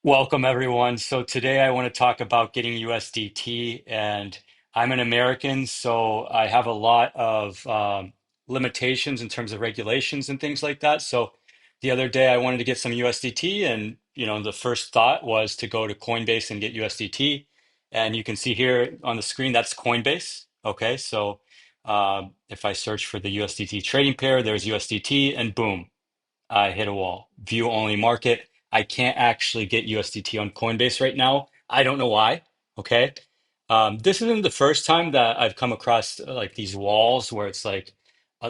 Welcome, everyone. So today I want to talk about getting USDT, and I'm an American, so I have a lot of limitations in terms of regulations and things like that. So the other day I wanted to get some USDT, and the first thought was to go to Coinbase and get USDT. And you can see here on the screen that's Coinbase. Okay, so if I search for the USDT trading pair, there's USDT, and boom. I hit a wall. View only market. I can't actually get USDT on Coinbase right now. I don't know why. Okay. This isn't the first time that I've come across like these walls where it's like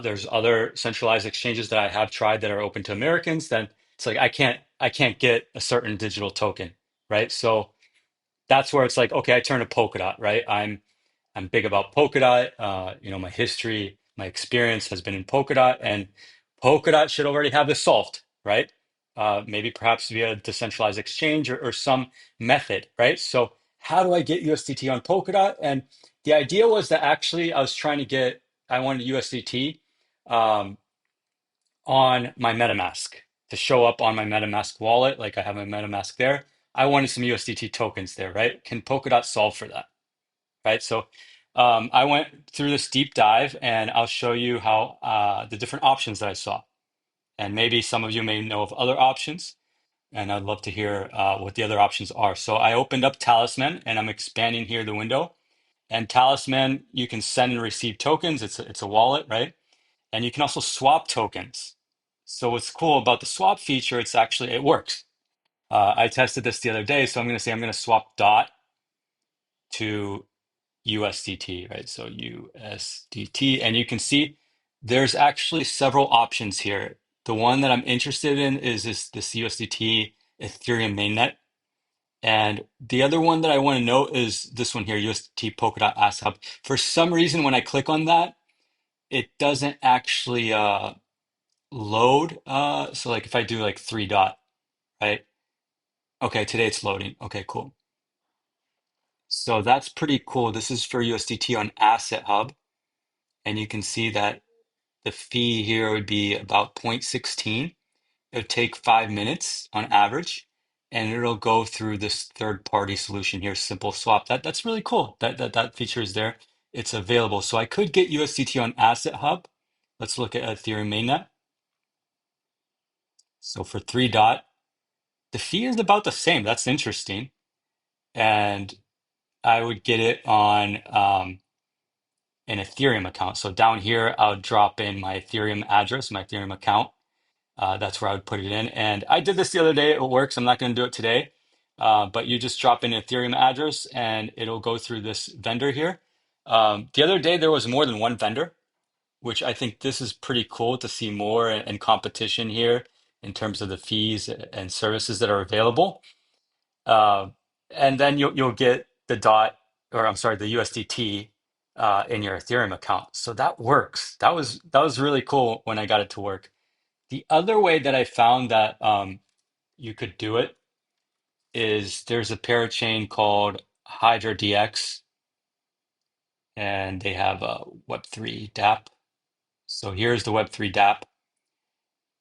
there's other centralized exchanges that I have tried that are open to Americans. Then it's like I can't get a certain digital token, right? So that's where it's like, okay, I turn to Polkadot, right? I'm big about Polkadot. My history, my experience has been in Polkadot, and Polkadot should already have this solved, right? Maybe perhaps via a decentralized exchange or some method, right? So how do I get USDT on Polkadot? And the idea was that actually I wanted USDT um, on my MetaMask to show up on my MetaMask wallet. Like I have my MetaMask there. I wanted some USDT tokens there, right? Can Polkadot solve for that? Right? So I went through this deep dive and I'll show you how the different options that I saw. And maybe some of you may know of other options, and I'd love to hear what the other options are. So I opened up Talisman and I'm expanding here the window. And Talisman, you can send and receive tokens. It's a wallet, right? And you can also swap tokens. So what's cool about the swap feature, it works. I tested this the other day, so I'm going to swap DOT to USDT, right? So USDT, and you can see there's actually several options here. The one that I'm interested in is this USDT Ethereum mainnet. And the other one that I want to note is this one here, USDT Polkadot Asset Hub. For some reason, when I click on that, it doesn't actually load. So like if I do like three dot, right? Okay, today it's loading. Okay, cool. So that's pretty cool. This is for USDT on Asset Hub. And you can see that the fee here would be about 0.16. It would take 5 minutes on average, and it'll go through this third-party solution here, Simple Swap. That's really cool. That feature is there. It's available. So I could get USDT on Asset Hub. Let's look at Ethereum mainnet. So for 3 dot, the fee is about the same. That's interesting. And I would get it on an Ethereum account. So down here, I'll drop in my Ethereum address, my Ethereum account. That's where I would put it in. And I did this the other day. It works. I'm not going to do it today. But you just drop in an Ethereum address and it'll go through this vendor here. The other day, there was more than one vendor, which I think this is pretty cool to see more and competition here in terms of the fees and services that are available. Uh, and then you'll get the dot, or I'm sorry, the USDT in your Ethereum account. So that works. That was really cool when I got it to work. The other way that I found that you could do it is there's a parachain called Hydra DX, and they have a Web3 dApp. So here's the Web3 dApp.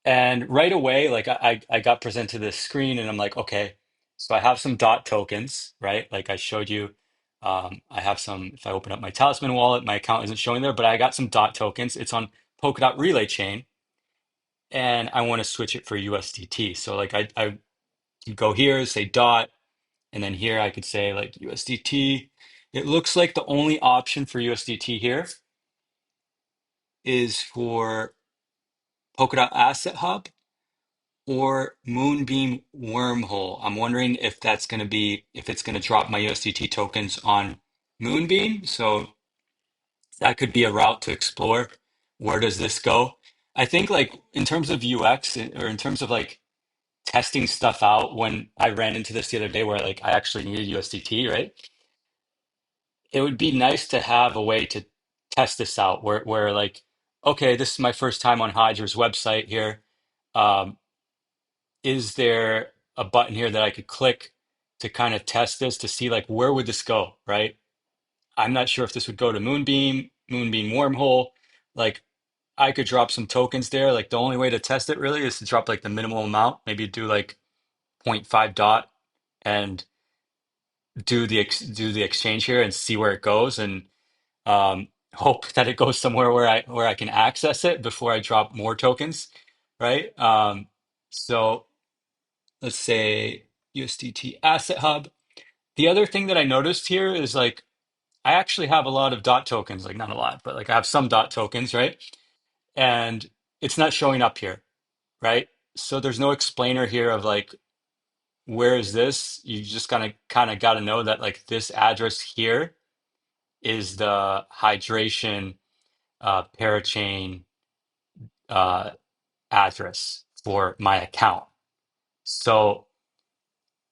And right away, like I got presented this screen and I'm like, okay, so I have some DOT tokens, right? Like I showed you, I have some, if I open up my Talisman wallet, my account isn't showing there, but I got some DOT tokens. It's on Polkadot Relay Chain, and I want to switch it for USDT. So like I could go here, say DOT, and then here I could say like USDT. It looks like the only option for USDT here is for Polkadot Asset Hub or Moonbeam Wormhole. I'm wondering if if it's going to drop my USDT tokens on Moonbeam. So that could be a route to explore. Where does this go? I think like in terms of UX or in terms of like testing stuff out, when I ran into this the other day where like I actually needed USDT, right? It would be nice to have a way to test this out where like, okay, this is my first time on Hydra's website here. Um, is there a button here that I could click to kind of test this to see like where would this go, right? I'm not sure if this would go to Moonbeam Wormhole. Like I could drop some tokens there. Like the only way to test it really is to drop like the minimal amount, maybe do like point 0.5 dot. and do the exchange here and see where it goes, and hope that it goes somewhere where I can access it before I drop more tokens, right? So let's say USDT Asset Hub. The other thing that I noticed here is like I actually have a lot of dot tokens, like not a lot, but like I have some dot tokens, right? And it's not showing up here, right? So there's no explainer here of like where is this? You just kind of got to know that like this address here is the hydration parachain uh, address for my account. So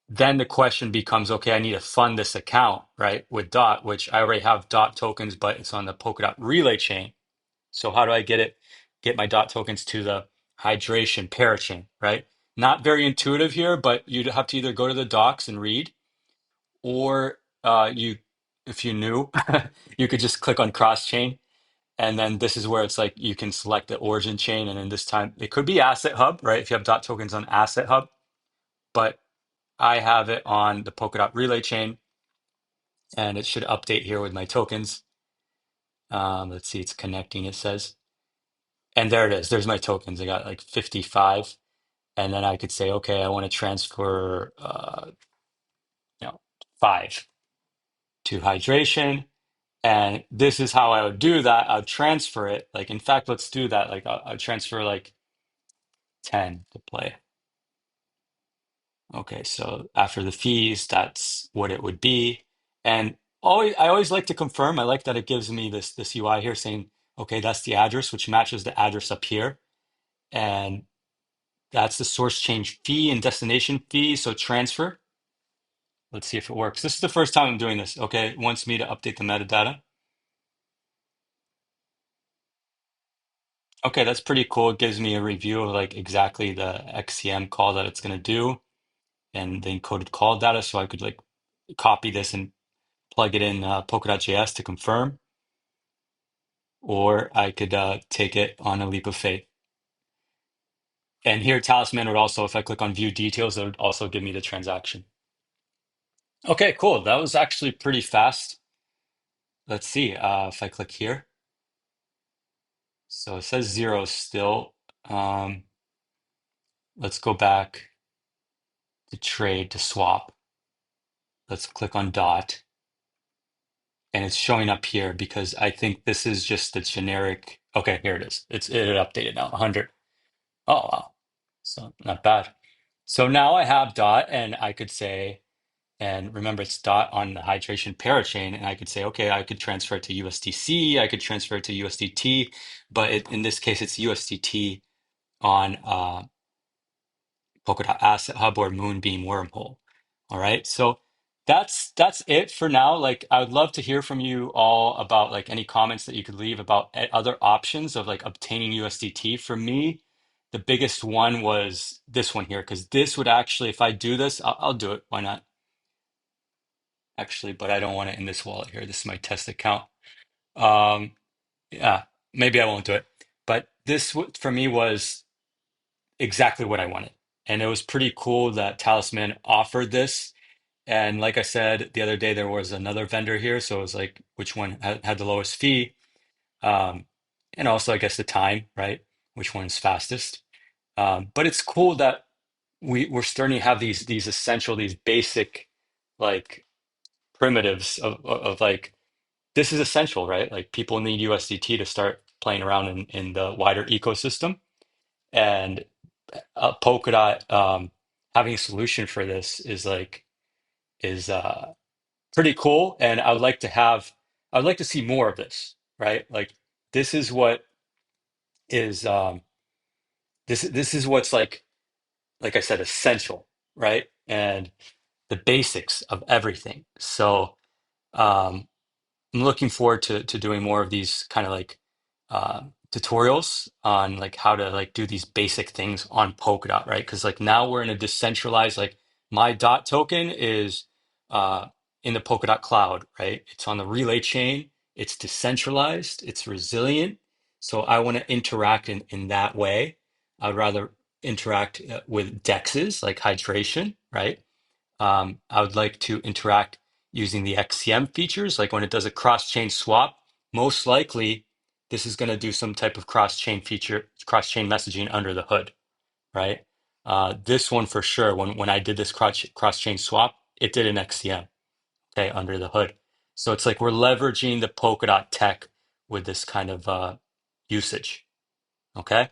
then the question becomes, okay, I need to fund this account, right, with DOT, which I already have DOT tokens, but it's on the Polkadot Relay chain. So how do I get my DOT tokens to the hydration parachain, right? Not very intuitive here, but you'd have to either go to the docs and read, or if you knew, you could just click on cross chain. And then this is where it's like you can select the origin chain. And then this time it could be Asset Hub, right? If you have dot tokens on Asset Hub, but I have it on the Polkadot Relay chain, and it should update here with my tokens. Let's see, it's connecting, it says. And there it is. There's my tokens. I got like 55. And then I could say, okay, I want to transfer, 5 to hydration. And this is how I would do that. I would transfer it. Like, in fact, let's do that. Like, I'll transfer like 10 to play. Okay, so after the fees, that's what it would be. And I always like to confirm. I like that it gives me this UI here saying, okay, that's the address, which matches the address up here. And that's the source change fee and destination fee. So transfer. Let's see if it works. This is the first time I'm doing this. Okay, it wants me to update the metadata. Okay, that's pretty cool. It gives me a review of like exactly the XCM call that it's going to do and the encoded call data. So I could like copy this and plug it in Polkadot.js to confirm, or I could take it on a leap of faith. And here, Talisman would also, if I click on view details, it would also give me the transaction. Okay, cool. That was actually pretty fast. Let's see if I click here. So it says 0 still. Um, let's go back to trade to swap. Let's click on dot. And it's showing up here because I think this is just the generic. Okay, here it is. It updated now, 100. Oh, wow. So not bad. So now I have dot, and I could say, and remember it's dot on the hydration parachain, and I could say, okay, I could transfer it to USDC, I could transfer it to USDT, but in this case, it's USDT on Polkadot Asset Hub or Moonbeam Wormhole. All right. So that's it for now. Like I would love to hear from you all about like any comments that you could leave about other options of like obtaining USDT. For me, the biggest one was this one here, because this would actually, if I do this, I'll do it. Why not? Actually, but I don't want it in this wallet here. This is my test account. Um, yeah, maybe I won't do it. But this for me was exactly what I wanted. And it was pretty cool that Talisman offered this. And like I said the other day, there was another vendor here. So it was like which one had the lowest fee. Um, and also, I guess, the time, right? Which one is fastest. But it's cool that we're starting to have these essential, these basic like primitives of like, this is essential, right? Like people need USDT to start playing around in the wider ecosystem. And Polkadot having a solution for this is like is pretty cool. And I would like to see more of this, right? Like this is what is this is what's like I said, essential, right? And the basics of everything. So um I'm looking forward to doing more of these kind of like uh, tutorials on like how to like do these basic things on Polkadot, right? Because like now we're in a decentralized, like my dot token is uh, in the Polkadot cloud, right? It's on the relay chain. It's decentralized. It's resilient. So I want to interact in that way. I'd rather interact with dexes like hydration, right? I would like to interact using the XCM features, like when it does a cross-chain swap. Most likely, this is going to do some type of cross-chain feature, cross-chain messaging under the hood, right? This one for sure, when I did this cross-chain swap, it did an XCM, okay, under the hood. So it's like we're leveraging the Polkadot tech with this kind of usage, okay?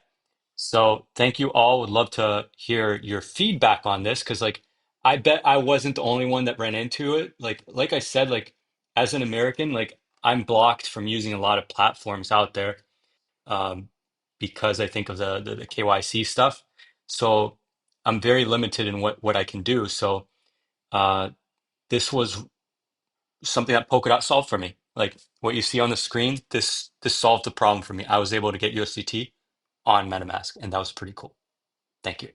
So thank you all. Would love to hear your feedback on this because like I bet I wasn't the only one that ran into it. Like I said, like as an American, like I'm blocked from using a lot of platforms out there um, because I think of the KYC stuff. So I'm very limited in what I can do. So this was something that Polkadot solved for me. Like what you see on the screen, this solved the problem for me. I was able to get USDT on MetaMask, and that was pretty cool. Thank you.